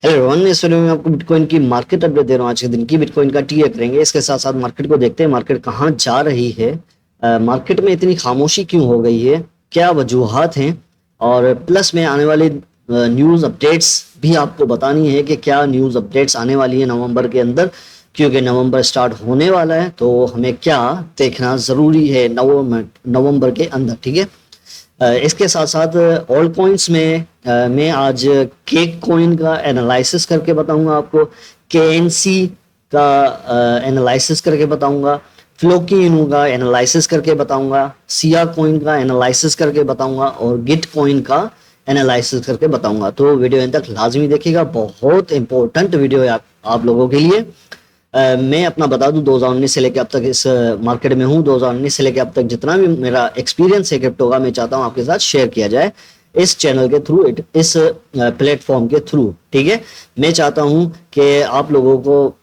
Hello everyone, इस video में आपको बिटकॉइन की मार्केट अपडेट दे रहा हूँ। आज के दिन की बिटकॉइन का टीए करेंगे। इसके साथ साथ मार्केट को देखते हैं, मार्केट कहाँ जा रही है। मार्केट में इतनी खामोशी क्यों हो गई है, क्या वजूहात हैं, और प्लस में आने वाली न्यूज़ अपडेट्स भी आपको बतानी है कि क्या न्यूज़ अपडेट्स आने वाली है नवंबर के अंदर, क्योंकि नवंबर स्टार्ट होने वाला है। तो हमें क्या देखना ज़रूरी है नवंबर के अंदर, ठीक है। इसके साथ साथ ऑल कॉइन्स में मैं आज केक कॉइन का एनालिसिस करके बताऊंगा आपको, केएनसी का एनालिसिस करके बताऊंगा, फ्लोकी इनू का एनालिसिस करके बताऊंगा, सिया कॉइन का एनालिसिस करके बताऊंगा, और गिट कॉइन का एनालिसिस करके बताऊंगा। तो वीडियो एंड तक लाजमी देखिएगा, बहुत इंपॉर्टेंट वीडियो है आप लोगों के लिए। मैं अपना बता दूं, 2019 से लेकर अब तक इस मार्केट में हूं। 2019 से लेकर अब तक जितना भी मेरा एक्सपीरियंस है क्रिप्टो का, मैं चाहता हूं आपके साथ शेयर किया जाए इस चैनल के थ्रू, इस प्लेटफॉर्म के थ्रू, ठीक है। मैं चाहता हूं कि आप लोगों को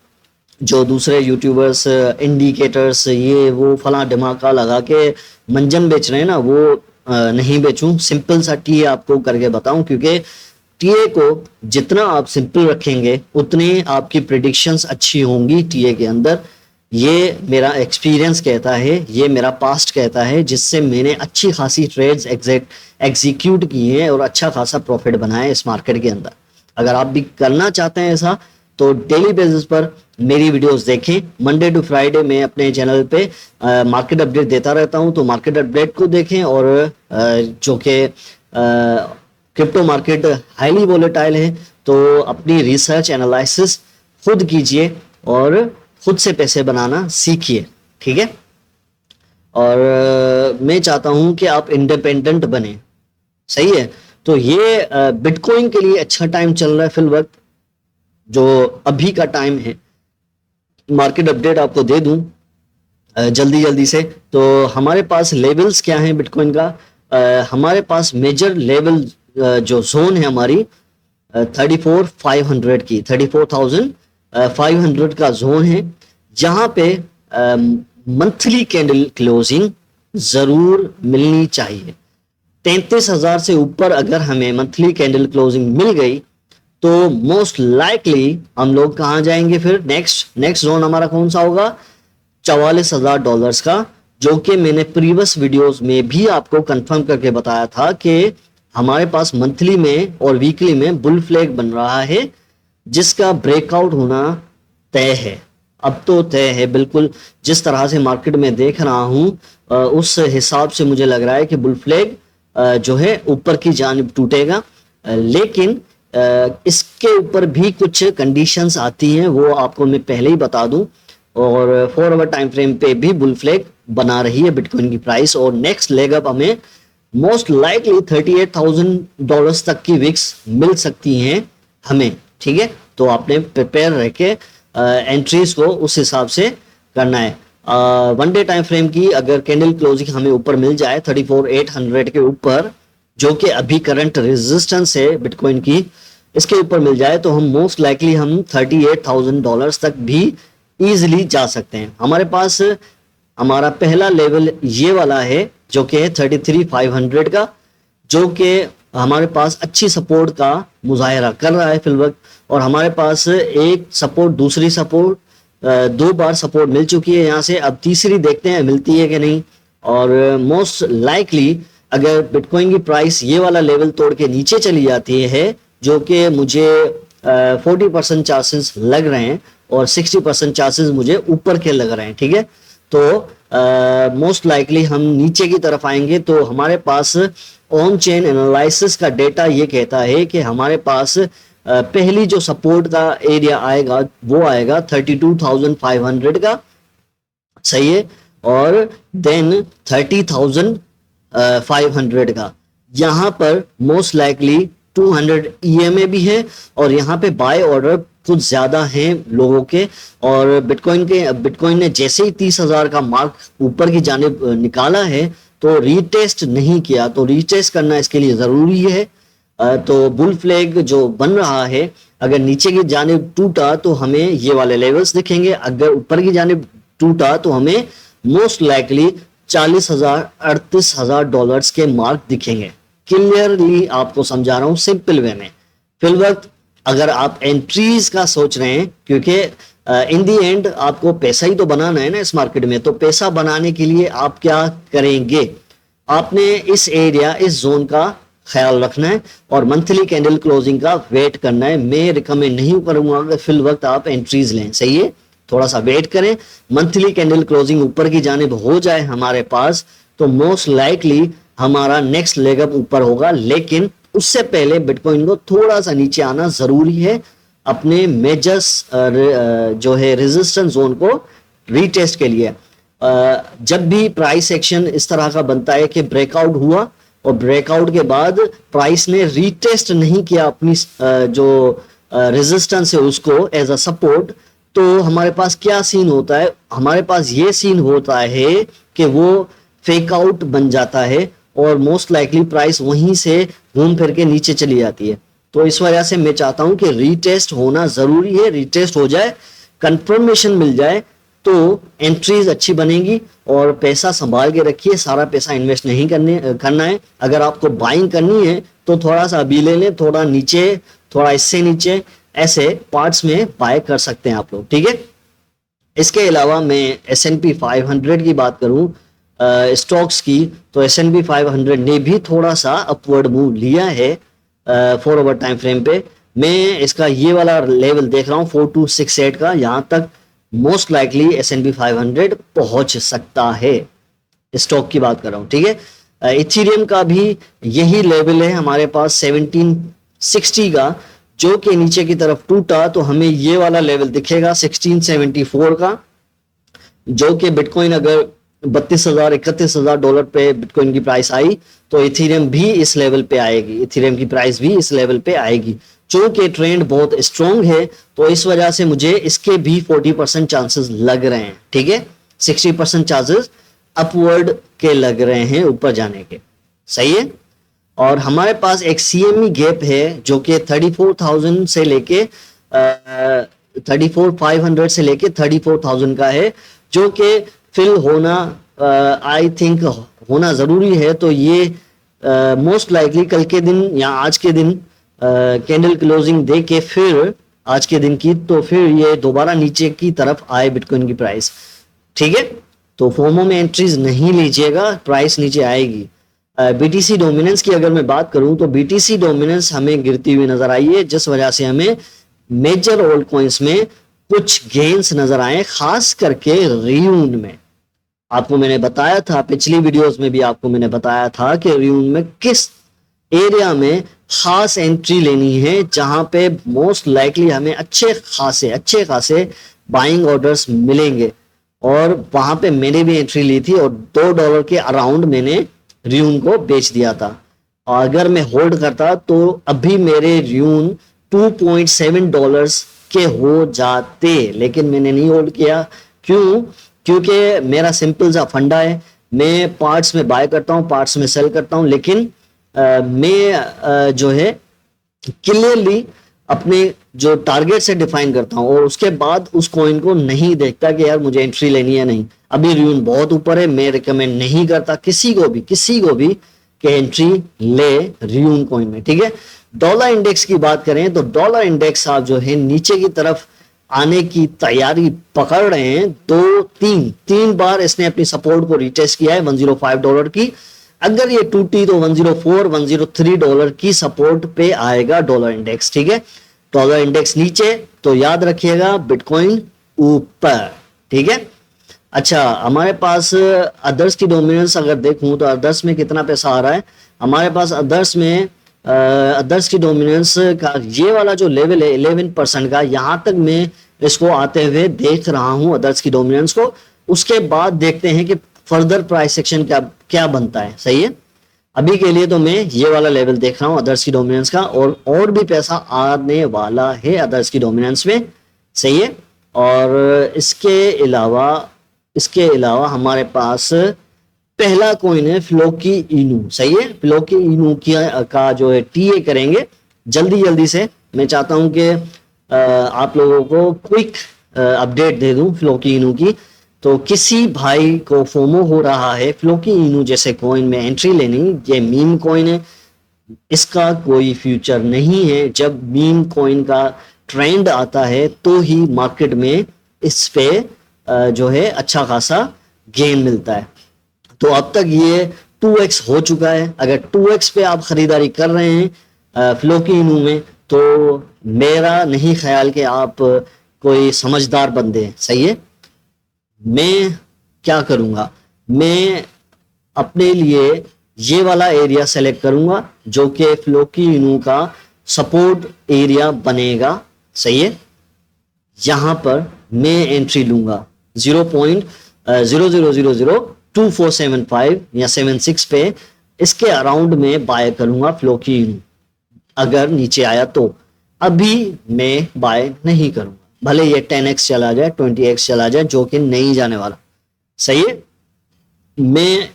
जो दूसरे यूट्यूबर्स इंडिकेटर्स ये वो फला धमाका लगा के मंजन बेच रहे हैं ना, वो नहीं बेचूं, सिंपल सा टी आपको करके बताऊं। क्योंकि टीए को जितना आप सिंपल रखेंगे उतनी आपकी प्रिडिक्शंस अच्छी होंगी टीए के अंदर। ये मेरा एक्सपीरियंस कहता है, ये मेरा पास्ट कहता है, जिससे मैंने अच्छी खासी ट्रेड्स एग्जीक्यूट की हैं और अच्छा खासा प्रॉफिट बनाया है इस मार्केट के अंदर। अगर आप भी करना चाहते हैं ऐसा, तो डेली बेसिस पर मेरी वीडियोस देखें। मंडे टू फ्राइडे मैं अपने चैनल पे मार्केट अपडेट देता रहता हूं, तो मार्केट अपडेट को देखें। और जो कि क्रिप्टो मार्केट हाईली वोलेटाइल है, तो अपनी रिसर्च एनालिसिस खुद कीजिए और खुद से पैसे बनाना सीखिए, ठीक है। और मैं चाहता हूं कि आप इंडिपेंडेंट बने, सही है। तो ये बिटकॉइन के लिए अच्छा टाइम चल रहा है फिल वक्त, जो अभी का टाइम है। मार्केट अपडेट आपको दे दूं जल्दी जल्दी से। तो हमारे पास लेवल्स क्या हैं बिटकॉइन का। हमारे पास मेजर लेवल जो जोन है हमारी 34,500 की, 34,500 का जोन है, जहां पे मंथली कैंडल क्लोजिंग जरूर मिलनी चाहिए। 33,000 से ऊपर अगर हमें मंथली कैंडल क्लोजिंग मिल गई तो मोस्ट लाइकली हम लोग कहां जाएंगे फिर। नेक्स्ट जोन हमारा कौन सा होगा, $44,000 का, जो कि मैंने प्रीवियस वीडियोस में भी आपको कंफर्म करके बताया था कि हमारे पास मंथली में और वीकली में बुल फ्लैग बन रहा है, जिसका ब्रेकआउट होना तय है। अब तो तय है बिल्कुल, जिस तरह से मार्केट में देख रहा हूं उस हिसाब से मुझे लग रहा है कि बुल फ्लैग जो है ऊपर की जानिब टूटेगा। लेकिन इसके ऊपर भी कुछ कंडीशंस आती हैं, वो आपको मैं पहले ही बता दूं। और 4 आवर टाइम फ्रेम पे भी बुल फ्लैग बना रही है बिटकॉइन की प्राइस, और नेक्स्ट लेग अप हमें मोस्ट लाइकली $38,000 तक की विक्स मिल सकती हैं हमें, ठीक है। तो आपने प्रिपेयर रह के एंट्रीज को उस हिसाब से करना है। वन डे टाइम फ्रेम की अगर कैंडल क्लोजिंग हमें ऊपर मिल जाए 34,800 के ऊपर, जो कि अभी करंट रेजिस्टेंस है बिटकॉइन की, इसके ऊपर मिल जाए तो हम मोस्ट लाइकली हम $38,000 तक भी इजीली जा सकते हैं। हमारे पास हमारा पहला लेवल ये वाला है, जो कि है 33,500 का, जो कि हमारे पास अच्छी सपोर्ट का मुजाहरा कर रहा है फिल वक्त। और हमारे पास एक सपोर्ट, दूसरी सपोर्ट, 2 बार सपोर्ट मिल चुकी है यहाँ से, अब तीसरी देखते हैं मिलती है कि नहीं। और मोस्ट लाइकली अगर बिटकॉइन की प्राइस ये वाला लेवल तोड़ के नीचे चली जाती है, जो कि मुझे 40% चांसेस लग रहे हैं और 60% चांसेस मुझे ऊपर के लग रहे हैं, ठीक है। तो मोस्ट लाइकली हम नीचे की तरफ आएंगे। तो हमारे पास ऑन चेन एनालिसिस का डेटा ये कहता है कि हमारे पास पहली जो सपोर्ट का एरिया आएगा वो आएगा 32,500 का, सही है। और देन 30,500 का, यहाँ पर मोस्ट लाइकली 200 EMA भी है, और यहाँ पे बाय ऑर्डर कुछ ज्यादा हैं लोगों के। और बिटकॉइन ने जैसे ही 30,000 का मार्क ऊपर की जानिब निकाला है तो रीटेस्ट नहीं किया, तो रीटेस्ट करना इसके लिए जरूरी है। तो बुल फ्लैग जो बन रहा है, अगर नीचे की जानिब टूटा तो हमें ये वाले लेवल्स दिखेंगे, अगर ऊपर की जानिब टूटा तो हमें मोस्ट लाइकली $40,000 $38,000 के मार्क दिखेंगे। क्लियरली आपको समझा रहा हूं सिंपल वे में। फिल वक्त अगर आप एंट्रीज का सोच रहे हैं, क्योंकि इन दी एंड आपको पैसा ही तो बनाना है ना इस मार्केट में, तो पैसा बनाने के लिए आप क्या करेंगे, आपने इस एरिया, इस जोन का ख्याल रखना है और मंथली कैंडल क्लोजिंग का वेट करना है। मैं रिकमेंड नहीं करूंगा कि फिल वक्त आप एंट्रीज लें, सही है, थोड़ा सा वेट करें। मंथली कैंडल क्लोजिंग ऊपर की जानिब हो जाए हमारे पास तो मोस्ट लाइकली हमारा नेक्स्ट लेग अप ऊपर होगा, लेकिन उससे पहले बिटकॉइन को थोड़ा सा नीचे आना जरूरी है अपने मेजर्स जो है रेजिस्टेंस जोन को रीटेस्ट के लिए। जब भी प्राइस एक्शन इस तरह का बनता है कि ब्रेकआउट हुआ और ब्रेकआउट के बाद प्राइस ने रीटेस्ट नहीं किया अपनी जो रेजिस्टेंस है उसको एज अ सपोर्ट, तो हमारे पास क्या सीन होता है, हमारे पास ये सीन होता है कि वो फेक आउट बन जाता है और मोस्ट लाइकली प्राइस वहीं से घूम फिर के नीचे चली जाती है। तो इस वजह से मैं चाहता हूं कि रीटेस्ट होना जरूरी है, रीटेस्ट हो जाए, कंफर्मेशन मिल जाए तो एंट्रीज अच्छी बनेगी और पैसा संभाल के रखिए, सारा पैसा इन्वेस्ट नहीं करना है। अगर आपको बाइंग करनी है तो थोड़ा सा अभी ले लें, थोड़ा नीचे, थोड़ा इससे नीचे, ऐसे पार्ट्स में बाय कर सकते हैं आप लोग, ठीक है। इसके अलावा मैं S&P 500 की बात करूं स्टॉक्स की, तो S&P 500 ने भी थोड़ा सा अपवर्ड मूव लिया है 4 ओवर टाइम फ्रेम पे। मैं इसका ये वाला लेवल देख रहा हूँ 4268 का, यहां तक मोस्ट लाइकली S&P 500 पहुंच सकता है, स्टॉक की बात कर रहा हूं, ठीक है। इथेरियम का भी यही लेवल है हमारे पास 1760 का, जो कि नीचे की तरफ टूटा तो हमें ये वाला लेवल दिखेगा 1674 का, जो कि बिटकॉइन अगर 32,000 31,000 डॉलर पे बिटकॉइन की प्राइस आई तो इथेरियम भी इस लेवल पे आएगी, इथेरियम की प्राइस भी इस लेवल पे आएगी। चूंकि ट्रेंड बहुत स्ट्रॉन्ग है तो इस वजह से मुझे इसके भी 40% चांसेस लग रहे हैं, ठीक है, 60% चांसेस अपवर्ड के लग रहे हैं ऊपर जाने के, सही है। और हमारे पास एक CME गैप है जो कि 34,000 से लेके 34,500 से लेके 34,000 का है, जो कि फिल होना आई थिंक होना जरूरी है। तो ये मोस्ट लाइकली कल के दिन या आज के दिन कैंडल क्लोजिंग दे के फिर आज के दिन की, तो फिर ये दोबारा नीचे की तरफ आए बिटकॉइन की प्राइस, ठीक है। तो फोमो में एंट्रीज नहीं लीजिएगा, प्राइस नीचे आएगी। BTC डोमिनेंस की अगर मैं बात करूं तो BTC डोमिनेंस हमें गिरती हुई नजर आई है, जिस वजह से हमें मेजर ओल्ड कॉइन्स में कुछ गेन्स नजर आए, खास करके रियून में। आपको मैंने बताया था, पिछली वीडियोस में भी आपको मैंने बताया था कि रियून में किस एरिया में खास एंट्री लेनी है, जहां पे मोस्ट लाइकली हमें अच्छे खासे बाइंग ऑर्डर्स मिलेंगे। और वहां पे मैंने भी एंट्री ली थी और $2 के अराउंड मैंने रियून को बेच दिया था। और अगर मैं होल्ड करता तो अभी मेरे रियून $2.7 के हो जाते, लेकिन मैंने नहीं होल्ड किया। क्यों? क्योंकि मेरा सिंपल सा फंडा है, मैं पार्ट्स में बाय करता हूं, पार्ट्स में सेल करता हूं, लेकिन मैं जो है क्लियरली अपने जो टारगेट से डिफाइन करता हूं और उसके बाद उस कॉइन को नहीं देखता कि यार मुझे एंट्री लेनी है नहीं। अभी रियून बहुत ऊपर है, मैं रिकमेंड नहीं करता किसी को भी कि एंट्री ले रियून कॉइन में, ठीक है। डॉलर इंडेक्स की बात करें तो डॉलर इंडेक्स आप जो है नीचे की तरफ आने की तैयारी पकड़ रहे हैं। तीन बार इसने अपनी सपोर्ट को रिटेस्ट किया है $105 की। अगर ये टूटी तो $104 $103 की सपोर्ट पे आएगा डॉलर इंडेक्स, ठीक है। डॉलर इंडेक्स नीचे तो याद रखिएगा बिटकॉइन ऊपर, ठीक है। अच्छा, हमारे पास अदर्स की डोमिनेंस अगर देखूं तो अदर्स में कितना पैसा आ रहा है हमारे पास। अदर्स की डोमिनेंस का ये वाला जो लेवल है 11% का, यहां तक मैं इसको आते हुए देख रहा हूं अदर्स की डोमिनेंस को। उसके बाद देखते हैं कि फर्दर प्राइस सेक्शन क्या बनता है, सही है। अभी के लिए तो मैं ये वाला लेवल देख रहा हूं अदर्स की डोमिनेंस का, और भी पैसा आने वाला है अदर्स की डोमिनेंस में, सही है। और इसके अलावा हमारे पास पहला कॉइन है फ्लोकी इनू, सही है। फ्लोकी इनू का जो है टीए करेंगे जल्दी से। मैं चाहता हूं कि आप लोगों को क्विक अपडेट दे दूं फ्लोकी इनू की। तो किसी भाई को फोमो हो रहा है फ्लोकी इनू जैसे कॉइन में एंट्री लेनी, ये मीम कॉइन है, इसका कोई फ्यूचर नहीं है। जब मीम कॉइन का ट्रेंड आता है तो ही मार्केट में इस पे जो है अच्छा खासा गेन मिलता है। तो अब तक ये 2x हो चुका है। अगर 2x पे आप खरीदारी कर रहे हैं फ्लोकी इनू में, तो मेरा नहीं ख्याल कि आप कोई समझदार बंदे हैं। सही है। मैं क्या करूंगा, मैं अपने लिए ये वाला एरिया सेलेक्ट करूंगा जो कि फ्लोकी इनू का सपोर्ट एरिया बनेगा। सही है। यहां पर मैं एंट्री लूंगा 0.00002475 या 76 पे, इसके अराउंड में बाय करूंगा फ्लोकी इनू। अगर नीचे आया तो अभी मैं बाय नहीं करूंगा, भले ये 10x चला जाए, 20x चला जाए, जो कि नहीं जाने वाला। सही है। मैं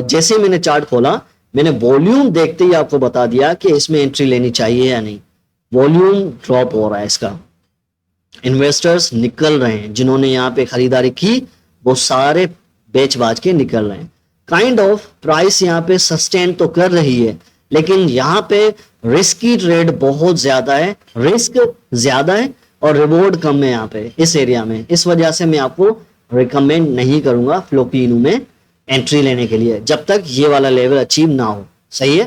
जैसे मैंने चार्ट खोला, मैंने वॉल्यूम देखते ही आपको बता दिया कि इसमें एंट्री लेनी चाहिए या नहीं। वॉल्यूम ड्रॉप हो रहा है इसका, इन्वेस्टर्स निकल रहे हैं। जिन्होंने यहाँ पे खरीदारी की वो सारे बेच बाज के निकल रहे हैं। काइंड ऑफ प्राइस यहाँ पे सस्टेन तो कर रही है, लेकिन यहाँ पे रिस्की ट्रेड बहुत ज्यादा है, रिस्क ज्यादा है और रिवॉर्ड कम है यहाँ पे इस एरिया में। इस वजह से मैं आपको रिकमेंड नहीं करूंगा फ्लोकी इनू में एंट्री लेने के लिए जब तक ये वाला लेवल अचीव ना हो। सही है।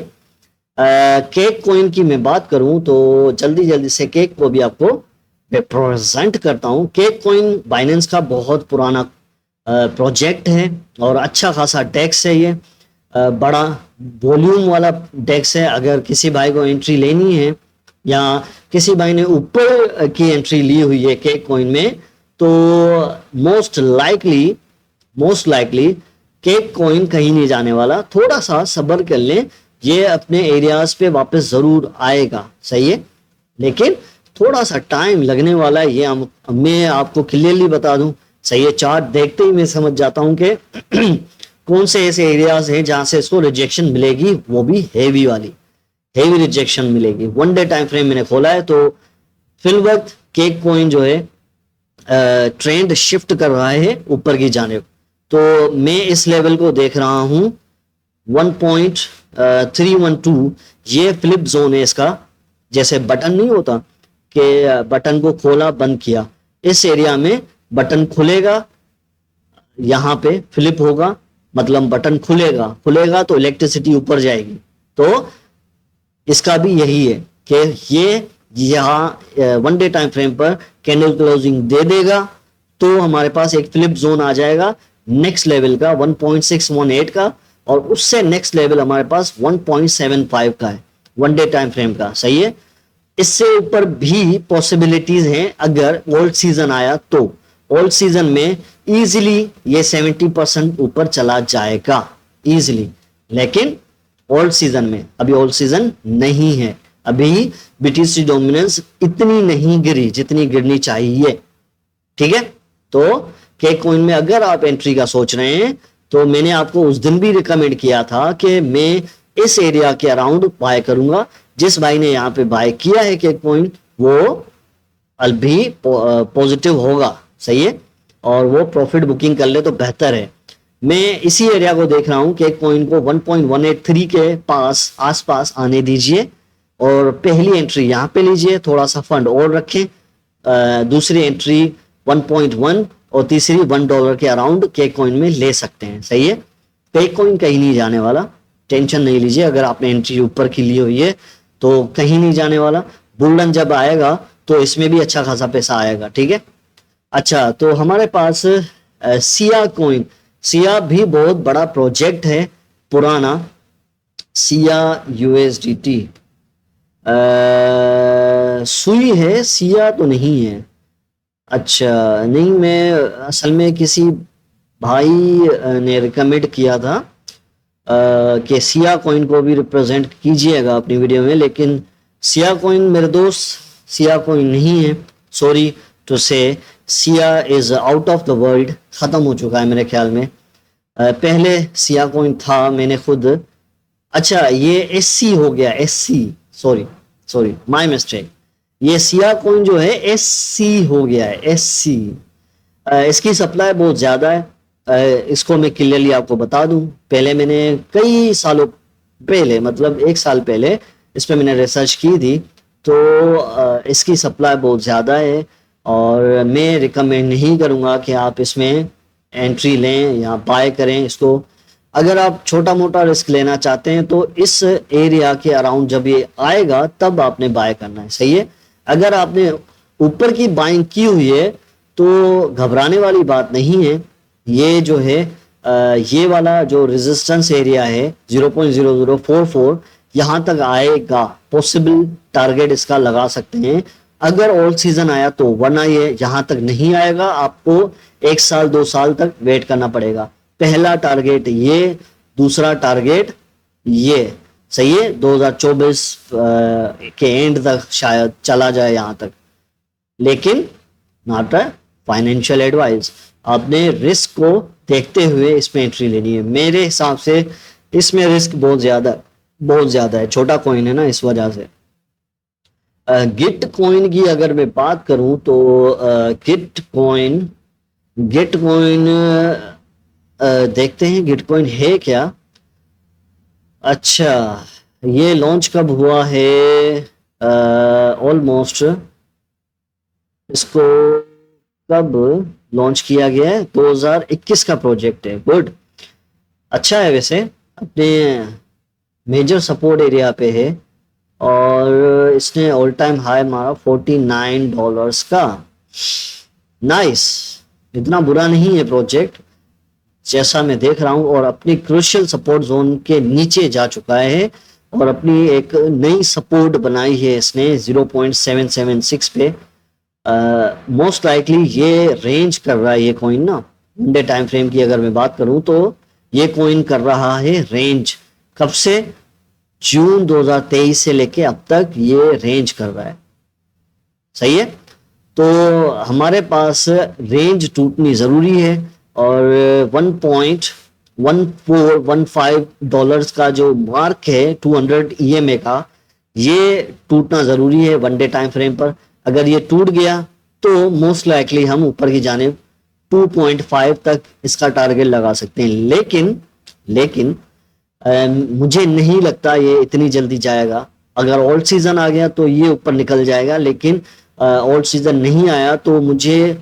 केक कॉइन की मैं बात करूं तो जल्दी जल्दी से केक को भी आपको प्रेजेंट करता हूं। केक कॉइन बाइनेंस का बहुत पुराना प्रोजेक्ट है और अच्छा खासा डेक्स है। ये बड़ा वॉल्यूम वाला डेक्स है। अगर किसी भाई को एंट्री लेनी है या किसी भाई ने ऊपर की एंट्री ली हुई है केक कॉइन में, तो मोस्ट लाइकली केक कॉइन कहीं नहीं जाने वाला। थोड़ा सा सब्र कर लें, ये अपने एरियाज पे वापस जरूर आएगा। सही है। लेकिन थोड़ा सा टाइम लगने वाला है, ये मैं आपको क्लियरली बता दूं। सही है। चार्ट देखते ही मैं समझ जाता हूं कि कौन से ऐसे एरियाज हैं जहां से इसको रिजेक्शन मिलेगी, वो भी हेवी रिजेक्शन मिलेगी। 1 डे टाइम फ्रेम मैंने खोला है तो फिल वक्त केक कॉइन जो है ट्रेंड शिफ्ट कर रहा है ऊपर की जानिब। तो मैं इस लेवल को देख रहा हूं 1.312। ये फ्लिप जोन है इसका। जैसे बटन नहीं होता कि बटन को खोला बंद किया, इस एरिया में बटन खुलेगा, यहां पे फ्लिप होगा, मतलब बटन खुलेगा तो इलेक्ट्रिसिटी ऊपर जाएगी। तो इसका भी यही है कि ये यहाँ 1 डे टाइम फ्रेम पर कैंडल क्लोजिंग दे देगा तो हमारे पास एक फ्लिप जोन आ जाएगा नेक्स्ट लेवल का 1.618 का, और उससे नेक्स्ट लेवल हमारे पास 1.75 का है 1 डे टाइम फ्रेम का। सही है। इससे ऊपर भी पॉसिबिलिटीज हैं अगर ओल्ड सीजन आया तो। ओल्ड सीजन में इजीली ये 70% ऊपर चला जाएगा इजीली, लेकिन ओल्ड सीजन में अभी ओल्ड सीजन नहीं है, अभी बीटीसी डोमिनेंस इतनी नहीं गिरी जितनी गिरनी चाहिए। ठीक है। तो केक कॉइन में अगर आप एंट्री का सोच रहे हैं तो मैंने आपको उस दिन भी रिकमेंड किया था कि मैं इस एरिया के अराउंड बाय करूंगा। जिस भाई ने यहाँ पे बाय किया है केक कॉइन वो अभी पॉजिटिव होगा। सही है। और वो प्रॉफिट बुकिंग कर ले तो बेहतर है। मैं इसी एरिया को देख रहा हूं केक कॉइन को 1.183 के पास आसपास आने दीजिए और पहली एंट्री यहाँ पे लीजिए, थोड़ा सा फंड और रखें, दूसरी एंट्री 1.1 और तीसरी $1 के अराउंड केक कॉइन में ले सकते हैं। सही है। केक कॉइन कहीं नहीं जाने वाला, टेंशन नहीं लीजिए। अगर आपने एंट्री ऊपर की ली हुई है तो कहीं नहीं जाने वाला। बुलरन जब आएगा तो इसमें भी अच्छा खासा पैसा आएगा। ठीक है। अच्छा, तो हमारे पास सिया कॉइन, सिया भी बहुत बड़ा प्रोजेक्ट है पुराना। सिया USDT सुई है, सिया तो नहीं है। अच्छा नहीं, मैं असल में किसी भाई ने रिकमेंड किया था कि सिया कॉइन को भी रिप्रेजेंट कीजिएगा अपनी वीडियो में, लेकिन सिया कॉइन मेरे दोस्त सिया कॉइन नहीं है। सॉरी टू से, Siya is out of the world, खत्म हो चुका है मेरे ख्याल में। पहले सिया कॉइन था, मैंने खुद, अच्छा ये SC हो गया, SC, सॉरी माय मिस्टेक। ये सिया कॉइन जो है SC हो गया है, SC। इसकी सप्लाई बहुत ज़्यादा है। इसको मैं क्लियरली आपको बता दूं, पहले मैंने कई सालों पहले, मतलब 1 साल पहले इस पे मैंने रिसर्च की थी। तो इसकी सप्लाई बहुत ज़्यादा है और मैं रिकमेंड नहीं करूँगा कि आप इसमें एंट्री लें या बाय करें इसको। अगर आप छोटा मोटा रिस्क लेना चाहते हैं तो इस एरिया के अराउंड जब ये आएगा तब आपने बाय करना है, सही है। अगर आपने ऊपर की बाइंग की हुई है तो घबराने वाली बात नहीं है। ये जो है ये वाला जो रेजिस्टेंस एरिया है 0.0044 यहाँ तक आएगा, पॉसिबल टारगेट इसका लगा सकते हैं। अगर ऑल सीजन आया तो, वरना ये यहाँ तक नहीं आएगा, आपको 1 साल 2 साल तक वेट करना पड़ेगा। पहला टारगेट ये, दूसरा टारगेट ये, सही है। 2024 के एंड तक शायद चला जाए यहाँ तक, लेकिन नॉट अ फाइनेंशियल एडवाइस। आपने रिस्क को देखते हुए इसमें एंट्री लेनी है। मेरे हिसाब से इसमें रिस्क बहुत ज़्यादा है, छोटा कॉइन है ना, इस वजह से। गिट कॉइन की अगर मैं बात करूं तो गिट कॉइन देखते हैं गिट कॉइन है क्या। अच्छा, ये लॉन्च कब हुआ है? ऑलमोस्ट इसको कब लॉन्च किया गया है? 2021 का प्रोजेक्ट है। गुड, अच्छा है। वैसे अपने मेजर सपोर्ट एरिया पे है और इसने ऑल टाइम हाई मारा $49 का। नाइस, इतना बुरा नहीं है प्रोजेक्ट जैसा मैं देख रहा हूं, और अपनी क्रूशियल सपोर्ट जोन के नीचे जा चुका है और अपनी एक नई सपोर्ट बनाई है इसने 0.776 पे। मोस्ट लाइकली ये रेंज कर रहा है ये कॉइन ना। वन डे टाइम फ्रेम की अगर मैं बात करूं तो ये कॉइन कर रहा है रेंज। कब से? जून 2023 से लेके अब तक ये रेंज कर रहा है, सही है। तो हमारे पास रेंज टूटनी जरूरी है और $1.1415 का जो मार्क है 200 EMA का, ये टूटना जरूरी है वन डे टाइम फ्रेम पर। अगर ये टूट गया तो मोस्ट लाइकली हम ऊपर की जाने 2.5 तक इसका टारगेट लगा सकते हैं। लेकिन मुझे नहीं लगता ये इतनी जल्दी जाएगा। अगर ऑल सीजन आ गया तो ये ऊपर निकल जाएगा, लेकिन ऑल सीजन नहीं आया तो मुझे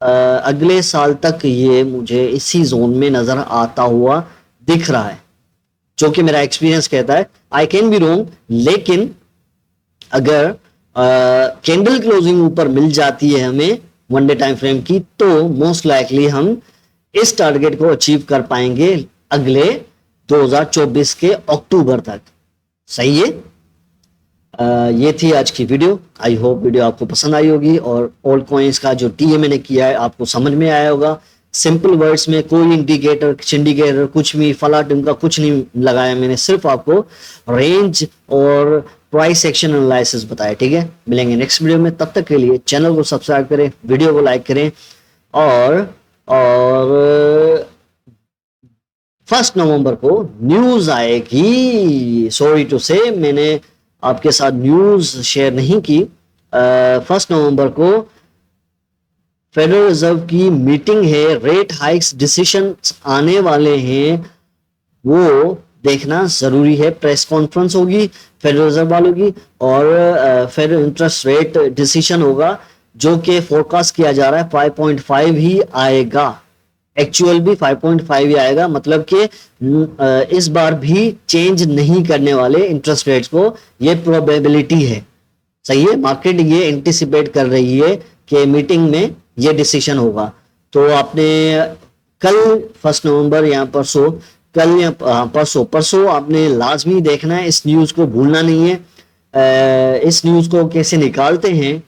अगले साल तक ये मुझे इसी जोन में नजर आता हुआ दिख रहा है, जो कि मेरा एक्सपीरियंस कहता है। आई कैन बी रोंग, लेकिन अगर कैंडल क्लोजिंग ऊपर मिल जाती है हमें वन डे टाइम फ्रेम की, तो मोस्ट लाइकली हम इस टारगेट को अचीव कर पाएंगे अगले 2024 के अक्टूबर तक, सही है। ये थी आज की वीडियो। आई होप वीडियो आपको पसंद आई होगी और ऑल कॉइन्स का जो टीए मैंने किया है आपको समझ में आया होगा। सिंपल वर्ड्स में कोई इंडिकेटर सिंडिकेटर कुछ भी फला टिमका कुछ नहीं लगाया मैंने, सिर्फ आपको रेंज और प्राइस एक्शन एनालिसिस बताया, ठीक है। मिलेंगे नेक्स्ट वीडियो में, तब तक के लिए चैनल को सब्सक्राइब करें, वीडियो को लाइक करें और 1 नवंबर को न्यूज आएगी। सॉरी टू से मैंने आपके साथ न्यूज शेयर नहीं की। 1 नवंबर को फेडरल रिजर्व की मीटिंग है, रेट हाइक्स डिसीजन आने वाले हैं, वो देखना जरूरी है। प्रेस कॉन्फ्रेंस होगी फेडरल रिजर्व वालों की और फेडरल इंटरेस्ट रेट डिसीजन होगा, जो कि फोरकास्ट किया जा रहा है 5.5 ही आएगा। एक्चुअल भी 5.5 ही आएगा, मतलब कि इस बार भी चेंज नहीं करने वाले इंटरेस्ट रेट्स को, ये प्रोबेबिलिटी है, सही है। मार्केट ये एंटिसिपेट कर रही है कि मीटिंग में ये डिसीजन होगा। तो आपने कल 1 नवंबर या परसों, कल या परसों आपने लाजमी देखना है, इस न्यूज़ को भूलना नहीं है। इस न्यूज़ को कैसे निकालते हैं,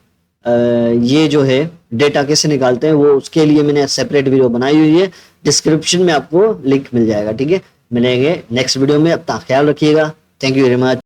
ये जो है डेटा कैसे निकालते हैं, वो उसके लिए मैंने सेपरेट वीडियो बनाई हुई है, डिस्क्रिप्शन में आपको लिंक मिल जाएगा, ठीक है। मिलेंगे नेक्स्ट वीडियो में, अपना ख्याल रखिएगा। Thank you very much.